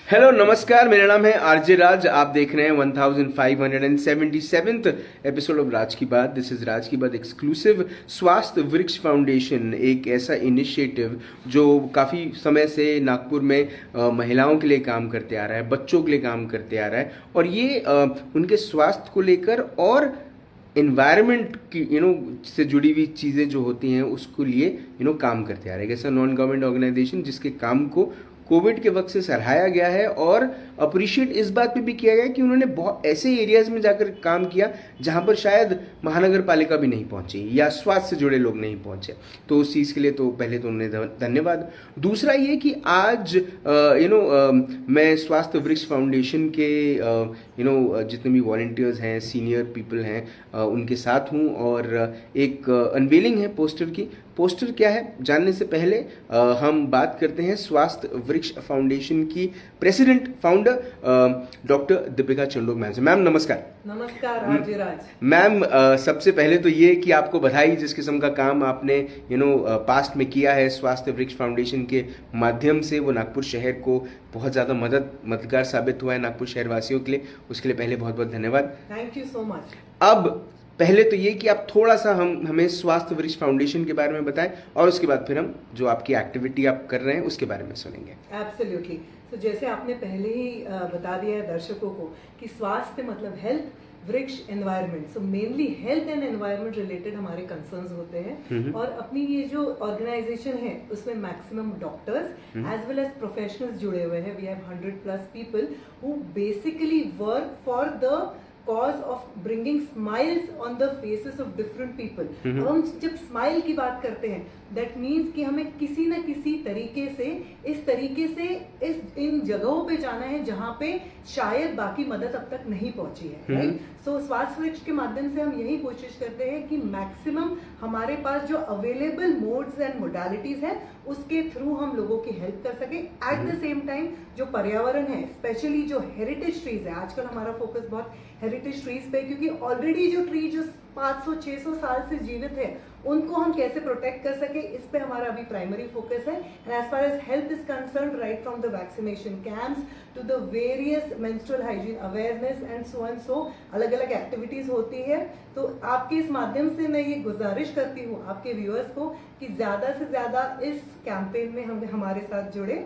Hello नमस्कार, मेरा नाम है आरजे राज। आप देख रहे हैं 1577th एपिसोड ऑफ राज की बात। दिस इज राज की बात एक्सक्लूसिव। स्वास्थ्य वृक्ष फाउंडेशन एक ऐसा इनिशिएटिव जो काफ़ी समय से नागपुर में महिलाओं के लिए काम करते आ रहा है, बच्चों के लिए काम करते आ रहा है, और ये उनके स्वास्थ्य को लेकर और इन्वायरमेंट की से जुड़ी हुई चीज़ें जो होती हैं उसको लिए काम करते आ रहे हैं। ऐसा नॉन गवर्नमेंट ऑर्गेनाइजेशन जिसके काम को कोविड के वक्त से सराहाया गया है और अप्रिशिएट इस बात पे भी किया गया कि उन्होंने बहुत ऐसे एरियाज में जाकर काम किया जहां पर शायद महानगर पालिका भी नहीं पहुंची या स्वास्थ्य से जुड़े लोग नहीं पहुंचे। तो उस चीज़ के लिए तो पहले तो उन्हें धन्यवाद। दूसरा ये कि आज मैं स्वास्थ्य वृक्ष फाउंडेशन के जितने भी वॉलंटियर्स हैं, सीनियर पीपल हैं, उनके साथ हूँ और एक अनवेलिंग है पोस्टर की। पोस्टर क्या है जानने से पहले हम बात करते हैं स्वास्थ्य वृक्ष फाउंडेशन की president founder doctor Deepika Chandok ma'am से। मैम नमस्कार। नमस्कार आरजे राज। मैम सबसे पहले तो ये कि आपको बधाई जिस किस्म का काम आपने पास्ट में किया है स्वास्थ्य वृक्ष फाउंडेशन के माध्यम से, वो नागपुर शहर को बहुत ज़्यादा मददगार साबित हुआ है नागपुर शहरवासियों के लिए। उसके लिए पहले बहुत बहुत धन्यवाद। Thank you so much. अब पहले तो ये कि आप थोड़ा सा हमें स्वास्थ्य वृक्ष फाउंडेशन के बारे में बताएं और उसके बाद फिर हम जो आपकी एक्टिविटी आप कर रहे हैं उसके बारे में सुनेंगे। एब्सोल्युटली। तो जैसे आपने पहले ही बता दिया है दर्शकों को कि स्वास्थ्य मतलब हेल्थ, वृक्ष, environment. So mainly health and environment related हमारे कंसर्न्स होते हैं और अपनी ये जो ऑर्गेनाइजेशन है उसमें maximum doctors as well as professionals जुड़े हुए हैं। We have 100+ people who basically work for the cause of bringing smiles on the faces of different people। अब हम जब स्माइल की बात करते हैं दैट मीन्स कि हमें किसी न किसी तरीके से इन जगहों पे जाना है जहां पे शायद बाकी मदद अब तक नहीं पहुंची है, राइट। सो स्वास्थ्य वृक्ष के माध्यम से हम यही कोशिश करते हैं कि मैक्सिमम हमारे पास जो अवेलेबल मोड्स एंड मोडालिटीज है उसके थ्रू हम लोगों की हेल्प कर सके। एट द सेम टाइम जो पर्यावरण है, स्पेशली जो हेरिटेज ट्रीज है, आजकल हमारा फोकस बहुत हेरिटेज ट्रीज पे, क्योंकि ऑलरेडी जो ट्री जो 500-600 साल से जीवित है उनको हम कैसे प्रोटेक्ट कर सके, इस पे हमारा अभी प्राइमरी फोकस है। And as far as health is concern, right from the vaccination camps to the various menstrual hygiene awareness and so अलग अलग एक्टिविटीज होती है। तो आपके इस माध्यम से मैं ये गुजारिश करती हूँ आपके व्यूअर्स को कि ज्यादा से ज्यादा इस कैंपेन में हम हमारे साथ जुड़े।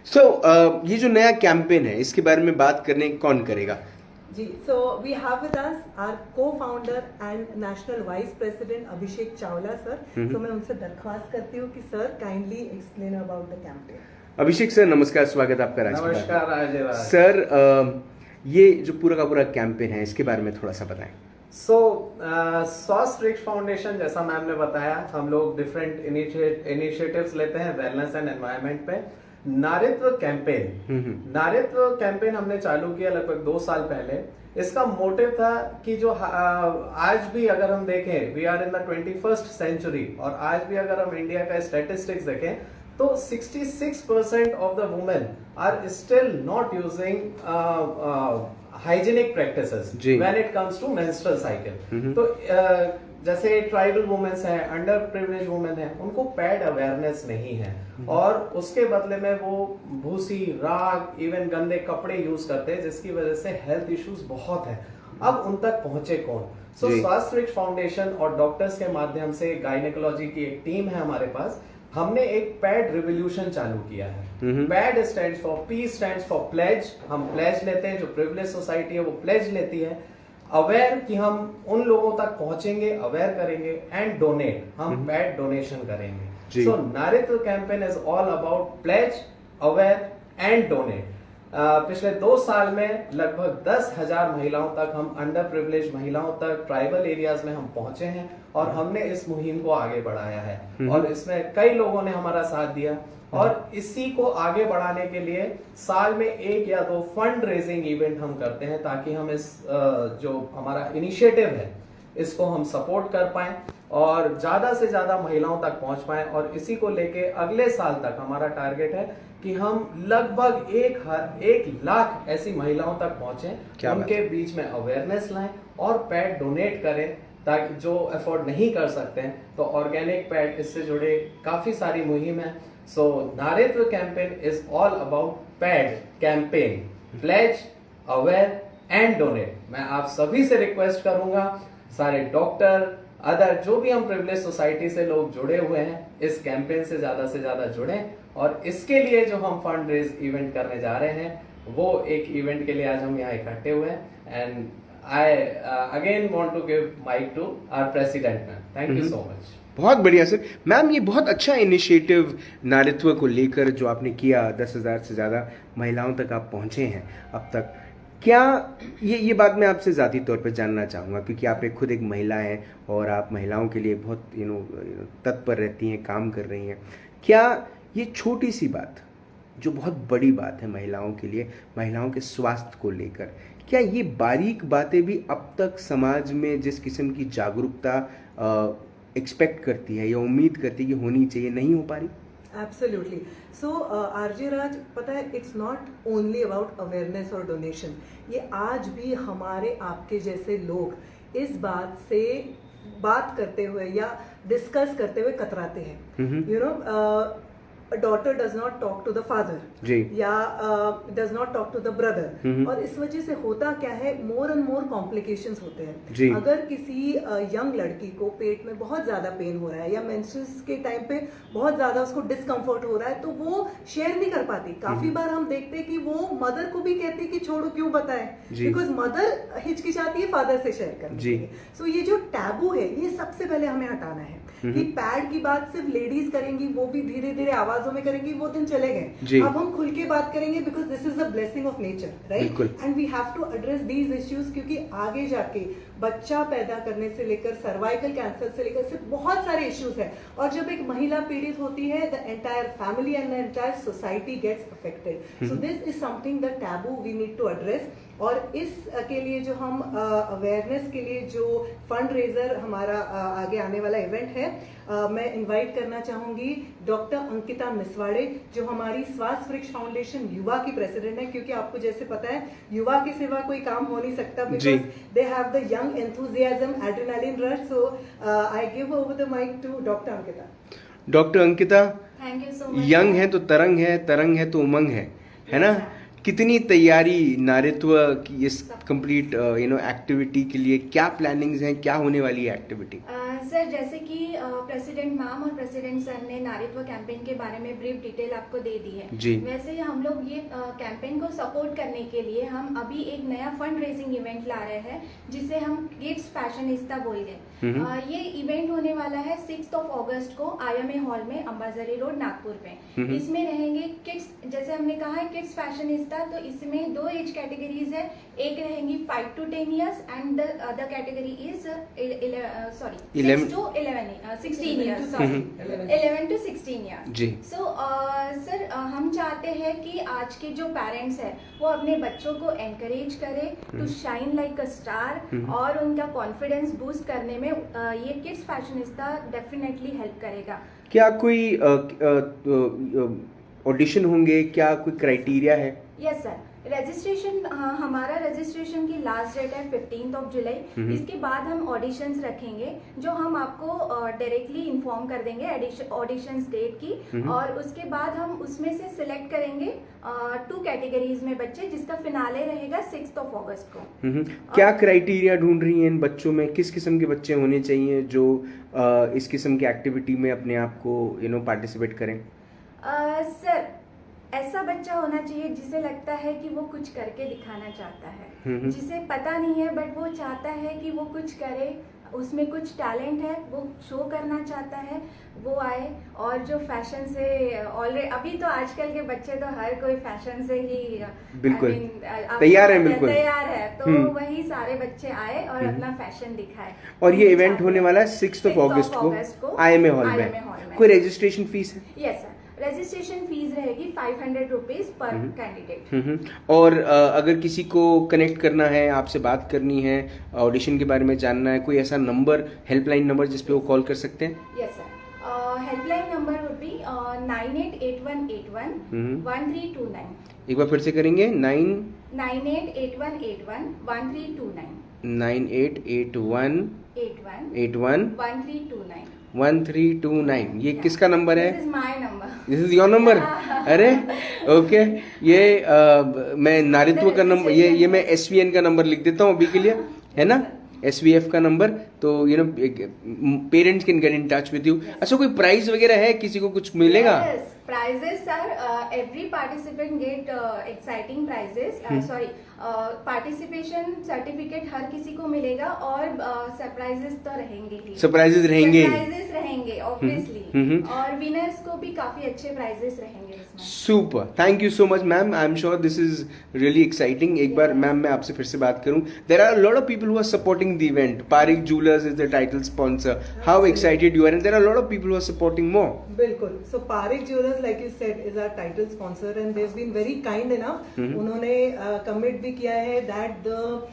सो ये जो नया कैंपेन है इसके बारे में बात करने कौन करेगा? जी, so we have with us our co-founder and national vice president Abhishek Chawla sir. तो मैं उनसे दरख्वास्त करती हूँ कि sir kindly explain about the campaign. Abhishek sir नमस्कार, स्वागत आपका राज। नमस्कार राज। सर ये जो पूरा का पूरा कैंपेन है इसके बारे में थोड़ा सा बताएं। स्वास्थ्य वृक्ष फाउंडेशन, जैसा मैम ने बताया, हम लोग डिफरेंट इनिशिएटिव्स लेते हैं वेलनेस एंड एनवायरनमेंट पे। नारित्व कैंपेन हमने चालू किया लगभग 2 साल पहले। इसका मोटिव था कि जो आज भी अगर हम देखें, we are in the 21st century, और आज भी अगर हम इंडिया का स्टैटिस्टिक्स देखें तो 66% of the women are still not using hygienic practices when it comes to menstrual cycle. तो जैसे ट्राइबल वुमेन्स हैं, अंडर प्रिविलेज वुमेन हैं, उनको पैड अवेयरनेस नहीं है और उसके बदले में वो भूसी, राग, इवन गंदे कपड़े यूज करते हैं, जिसकी वजह से हेल्थ इश्यूज बहुत हैं। अब उन तक पहुंचे कौन? स्वास्थ्य वृक्ष फाउंडेशन और डॉक्टर्स के माध्यम से गायनेकोलॉजी की एक टीम है हमारे पास। हमने एक पैड रिवोल्यूशन चालू किया है। Pad stands for P, stands for pledge. हम प्लेज लेते हैं, जो प्रिविलेज सोसाइटी है वो प्लेज लेती है। अवेयर कि हम उन लोगों तक पहुंचेंगे, अवेयर करेंगे, एंड डोनेट, हम पैड डोनेशन करेंगे। So Naritva campaign is all about pledge, aware and donate. पिछले 2 साल में लगभग 10,000 महिलाओं तक, हम अंडर प्रिविलेज महिलाओं तक ट्राइबल एरियाज में हम पहुंचे हैं और हमने इस मुहिम को आगे बढ़ाया है और इसमें कई लोगों ने हमारा साथ दिया। और इसी को आगे बढ़ाने के लिए साल में 1 या 2 फंड रेजिंग इवेंट हम करते हैं, ताकि हम इस जो हमारा इनिशिएटिव है इसको हम सपोर्ट कर पाएं और ज्यादा से ज्यादा महिलाओं तक पहुंच पाएं। और इसी को लेके अगले साल तक हमारा टारगेट है कि हम लगभग 1 लाख ऐसी महिलाओं तक पहुंचे, उनके बीच में अवेयरनेस लाएं और पैड डोनेट करें, ताकि जो अफोर्ड नहीं कर सकते हैं। तो ऑर्गेनिक पैड, इससे जुड़े काफी सारी मुहिम है। So Naritva campaign is all about pad campaign, pledge, aware and donate. मैं आप सभी से रिक्वेस्ट करूंगा, सारे डॉक्टर, अदर जो भी हम प्रिविलेज सोसाइटी से लोग जुड़े हुए हैं, इस कैंपेन से ज्यादा जुड़ें। और इसके लिए जो हम फंड रेज इवेंट करने जा रहे हैं, वो एक इवेंट के लिए आज हम यहाँ इकट्ठे हुए हैं। And I again want to give mike to our president ma'am. Thank you so much. बहुत बढ़िया सर। मैम, ये बहुत अच्छा इनिशिएटिव नारित्व को लेकर जो आपने किया, 10,000 से ज़्यादा महिलाओं तक आप पहुंचे हैं अब तक। क्या ये बात मैं आपसे ज़ाती तौर पे जानना चाहूँगा, क्योंकि आप खुद एक महिला हैं और आप महिलाओं के लिए बहुत तत्पर रहती हैं, काम कर रही हैं। क्या ये छोटी सी बात, जो बहुत बड़ी बात है महिलाओं के लिए, महिलाओं के स्वास्थ्य को लेकर, क्या ये बारीक बातें भी अब तक समाज में जिस किस्म की जागरूकता एक्सपेक्ट करती है या उम्मीद करती है कि होनी चाहिए, नहीं हो पा रही? एब्सोल्युटली। सो आरजे राज, पता है, it's not only about awareness और डोनेशन। ये आज भी हमारे आपके जैसे लोग इस बात से बात करते हुए या डिस्कस करते हुए कतराते हैं। You know, a daughter does not talk to the father जी, या does not talk to the brother। और इस वजह से होता क्या है, मोर एंड मोर कॉम्प्लिकेशंस होते जी। हैं। अगर किसी यंग लड़की को पेट में बहुत ज्यादा पेन हो रहा है या मेंस्ट्रुअस के टाइम पे बहुत ज्यादा उसको डिस्कम्फर्ट हो रहा है, तो वो शेयर नहीं कर पाती। काफी बार हम देखते हैं कि वो मदर को भी कहती है कि छोड़ो, क्यों बताएं, बिकॉज मदर हिचकिचाती है फादर से शेयर करने के लिए। सो ये जो टैबू है, ये सबसे पहले हमें हटाना है कि पैड की बात सिर्फ लेडीज करेंगी, वो भी धीरे धीरे आवाजों में करेंगी, वो दिन चले गए। अब हम खुल के बात करेंगे, because this is the blessing of nature, right? And we have to address these issues, क्योंकि आगे जाके बच्चा पैदा करने से लेकर सर्वाइकल कैंसर से लेकर सिर्फ बहुत सारे इश्यूज हैं। और जब एक महिला पीड़ित होती है, the entire family and the entire society gets affected. So this is something the taboo we need to address. और इस के लिए जो हम अवेयरनेस के लिए जो फंड रेजर हमारा आगे आने वाला इवेंट है, मैं इनवाइट करना चाहूंगी डॉक्टर अंकिता मिसवाड़े, जो हमारी स्वास्थ्य वृक्ष फाउंडेशन युवा की प्रेसिडेंट है। क्योंकि आपको जैसे पता है, युवा के सिवा कोई काम हो नहीं सकता, because they have the young enthusiasm, adrenaline rush. So I give over the mike to doctor Ankita. Doctor Ankita, thank you so much. Young है तो तरंग है, तरंग है तो उमंग है ना? कितनी तैयारी नारित्व की इस कंप्लीट एक्टिविटी के लिए, क्या प्लानिंग्स हैं, क्या होने वाली है एक्टिविटी? सर, जैसे कि प्रेसिडेंट मैम और प्रेसिडेंट सर ने नारित्व कैंपेन के बारे में ब्रीफ डिटेल आपको दे दी है जी। वैसे ही हम लोग ये कैंपेन को सपोर्ट करने के लिए हम अभी एक नया फंड रेजिंग इवेंट ला रहे हैं, जिसे हम किड्स फैशनिस्ता बोल गए। ये इवेंट होने वाला है 6 अगस्त को IMA हॉल में, अंबाजरी रोड, नागपुर पे। इसमें रहेंगे किड्स, जैसे हमने कहा है किड्स फैशनिस्ता, तो इसमें 2 एज कैटेगरीज है। एक रहेंगी 5 to 10 years and the other category is 6 to 16 years, sorry, 11 to 16 years ji. So sir, हम चाहते हैं कि आज के जो पेरेंट्स हैं वो अपने बच्चों को एनकरेज करें to shine like a star, और उनका कॉन्फिडेंस बूस्ट करने में ये किड्स फैशनिस्ता डेफिनेटली हेल्प करेगा। क्या कोई ऑडिशन होंगे, क्या कोई क्राइटेरिया है? यस सर, रजिस्ट्रेशन, हमारा रजिस्ट्रेशन की लास्ट डेट है 15 जुलाई। इसके बाद हम ऑडिशंस रखेंगे, जो हम आपको डायरेक्टली इन्फॉर्म कर देंगे ऑडिशंस डेट की। और उसके बाद हम उसमें से सिलेक्ट करेंगे 2 कैटेगरीज में बच्चे, जिसका फिनाले रहेगा 6 अगस्त को। क्या क्राइटेरिया ढूंढ रही हैं इन बच्चों में? किस किस्म के बच्चे होने चाहिए जो इस किस्म की एक्टिविटी में अपने आप को पार्टिसिपेट करें? सर, ऐसा बच्चा होना चाहिए जिसे लगता है कि वो कुछ करके दिखाना चाहता है, जिसे पता नहीं है बट वो चाहता है कि वो कुछ करे, उसमें कुछ टैलेंट है, वो शो करना चाहता है, वो आए। और जो फैशन से ऑलरेडी, अभी तो आजकल के बच्चे तो हर कोई फैशन से ही बिल्कुल तैयार है, बिल्कुल तैयार है, तो वही सारे बच्चे आए और अपना फैशन दिखाए। और ये इवेंट होने वाला है 6 अगस्त को IMA हॉल में। कोई रजिस्ट्रेशन फीस है? यस सर, रजिस्ट्रेशन फीस रहेगी 500 रुपीज पर कैंडिडेट। और अगर किसी को कनेक्ट करना है, आपसे बात करनी है, ऑडिशन के बारे में जानना है, कोई ऐसा नंबर, हेल्पलाइन नंबर जिस पे वो कॉल कर सकते हैं? Yes sir, helpline number would be 988181 1329। एक बार फिर से करेंगे, 988181 1329। 988181 1329 1329। ये किसका नंबर है? This is my number. This is your number? अरे ओके, ये मैं नारित्व का नंबर, ये मैं SVN का नंबर लिख देता हूँ अभी के लिए, है ना, SVF का नंबर, तो you know parents can get in touch with you. अच्छा, कोई प्राइस वगैरह है, किसी को कुछ मिलेगा? Yes, prizes sir. Every participant get exciting prizes. Sorry, participation certificate हर किसी को मिलेगा और सरप्राइजेस तो रहेंगे ही। सरप्राइजेस रहेंगे, सरप्राइजेस रहेंगे ऑब्वियसली, और विनर्स को भी काफी अच्छे प्राइजेस रहेंगे इसमें। Super, thank you so much ma'am, I am sure this is really exciting. एक बार मैम मैं आपसे फिर से बात करूं, there are lot of people who are supporting the event. Parik jewellers is the title sponsor, how excited you are, and there are lot of people who are supporting मोर। बिल्कुल, so Parik jewellers like you said is our title sponsor and they have been very kind enough. उन्होंने commit भी किया है that the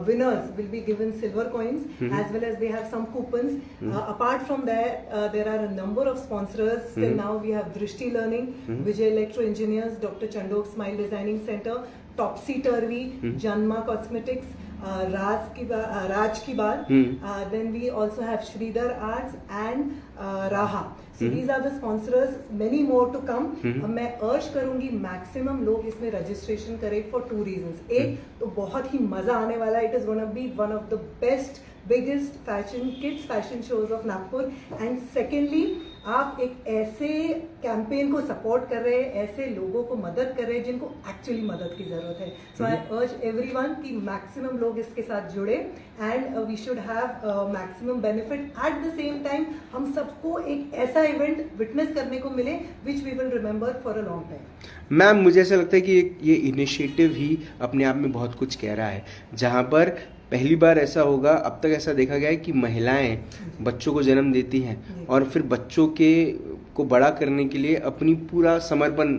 winners will be given silver coins as well as they have some coupons. Apart from that, there are a number of sponsors. Till now we have Drishti Learning, Vijay Electro Engineers, Dr. Chandok Smile Designing Center, Topsy Turvy, Janma Cosmetics, Raj ki baat. Then we also have Shridhar Arts and Raha. So these are the sponsors, many more to come. मैं अर्ज करूंगी maximum लोग इसमें registration करें for 2 reasons. एक तो बहुत ही मजा आने वाला, it is gonna be one of the best biggest fashion kids fashion shows of Nagpur. And secondly, आप एक ऐसे कैंपेन को सपोर्ट कर रहे हैं, ऐसे लोगों को मदद कर रहे हैं जिनको एक्चुअली मदद की जरूरत है। सो आई अर्ज एवरीवन कि मैक्सिमम लोग इसके साथ जुड़े and we should have maximum benefit. At the same time हम सबको एक ऐसा इवेंट विटनेस करने को मिले which we will remember for a long time. Ma'am, मुझे ऐसा लगता है कि ये इनिशिएटिव ही अपने आप में बहुत कुछ कह रहा है, जहाँ पर पहली बार ऐसा होगा, अब तक ऐसा देखा गया है कि महिलाएं बच्चों को जन्म देती हैं और फिर बच्चों को बड़ा करने के लिए अपनी पूरा समर्पण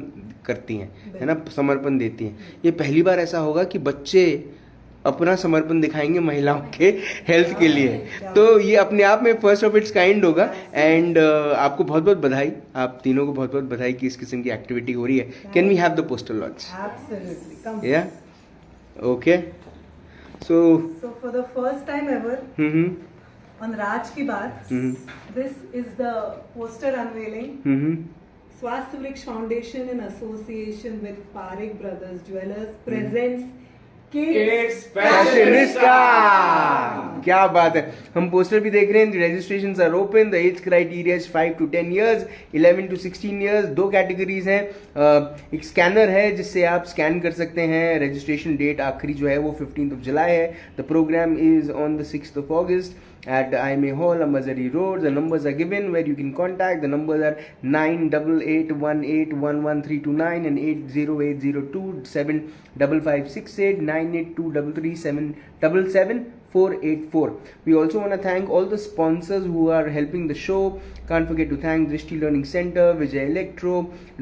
करती हैं, है ना, समर्पण देती हैं। ये पहली बार ऐसा होगा कि बच्चे अपना समर्पण दिखाएंगे महिलाओं के हेल्थ के लिए, तो ये अपने आप में फर्स्ट ऑफ इट्स काइंड होगा। एंड आपको बहुत बहुत बधाई, आप तीनों को बहुत बहुत बधाई कि इस किस्म की एक्टिविटी हो रही है। Can we have the poster launch? Absolutely. Yeah okay, so for the first time ever on Raj Ki Baat, this is the poster unveiling. Swasth Vriksh Foundation in association with Parik Brothers Jewelers presents Kids fashionista. क्या बात है, हम poster भी देख रहे हैं। Registrations are open, the age criteria is 5 to 10 years, 11 to 16 years। 2 categories हैं, एक स्कैनर है जिससे आप स्कैन कर सकते हैं। रजिस्ट्रेशन डेट आखिरी जो है वो 15th of July है। The programme is on the 6th of August at IMA Hall, Amazari Road. The numbers are given where you can contact. The numbers are 9881811329 and 808027556 982337777484. We also want to thank all the sponsors who are helping the show. Can't forget to thank Drishti Learning Center, Vijay Electro,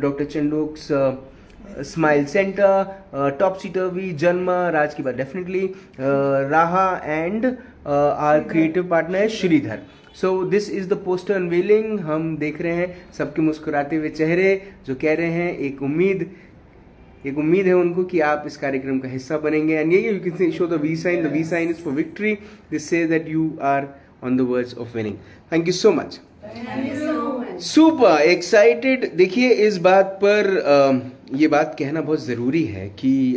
Dr. Chandok's Smile Center, Topsy Turvy, Janma, Raj Ki Baat definitely, Raha, and our creative partner है Shridhar. So this is the poster unveiling। हम देख रहे हैं सबके मुस्कुराते हुए चेहरे जो कह रहे हैं एक उम्मीद है उनको कि आप इस कार्यक्रम का हिस्सा बनेंगे। एंड ये you can show the V sign, the V sign is for victory, this says that you are on the verge of winning। Thank you so much। Super excited. देखिए, इस बात पर ये बात कहना बहुत ज़रूरी है कि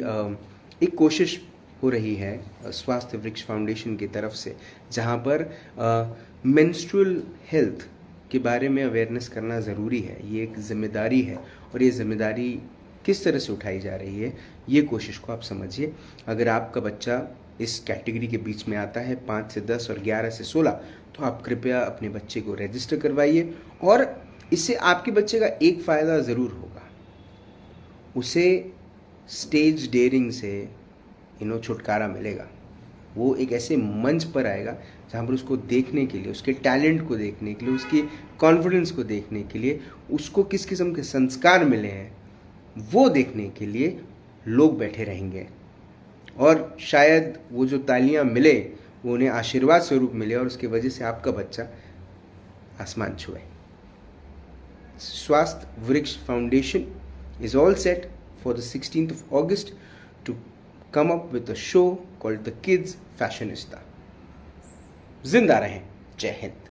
एक कोशिश हो रही है स्वास्थ्य वृक्ष फाउंडेशन की तरफ से, जहाँ पर मेंस्ट्रुअल हेल्थ के बारे में अवेयरनेस करना ज़रूरी है। ये एक जिम्मेदारी है और ये जिम्मेदारी किस तरह से उठाई जा रही है, ये कोशिश को आप समझिए। अगर आपका बच्चा इस कैटेगरी के बीच में आता है 5 से 10 और 11 से 16, तो आप कृपया अपने बच्चे को रजिस्टर करवाइए। और इससे आपके बच्चे का एक फ़ायदा ज़रूर होगा, उसे स्टेज डेयरिंग से छुटकारा मिलेगा। वो एक ऐसे मंच पर आएगा जहाँ पर उसको देखने के लिए, उसके टैलेंट को देखने के लिए, उसकी कॉन्फिडेंस को देखने के लिए, उसको किस किस्म के संस्कार मिले हैं वो देखने के लिए लोग बैठे रहेंगे। और शायद वो जो तालियां मिले वो उन्हें आशीर्वाद स्वरूप मिले और उसकी वजह से आपका बच्चा आसमान छुए। स्वास्थ्य Vriksh foundation is all set for the 16th of August to come up with a show called the Kids Fashionista। जिंदा रहें, जय हिंद।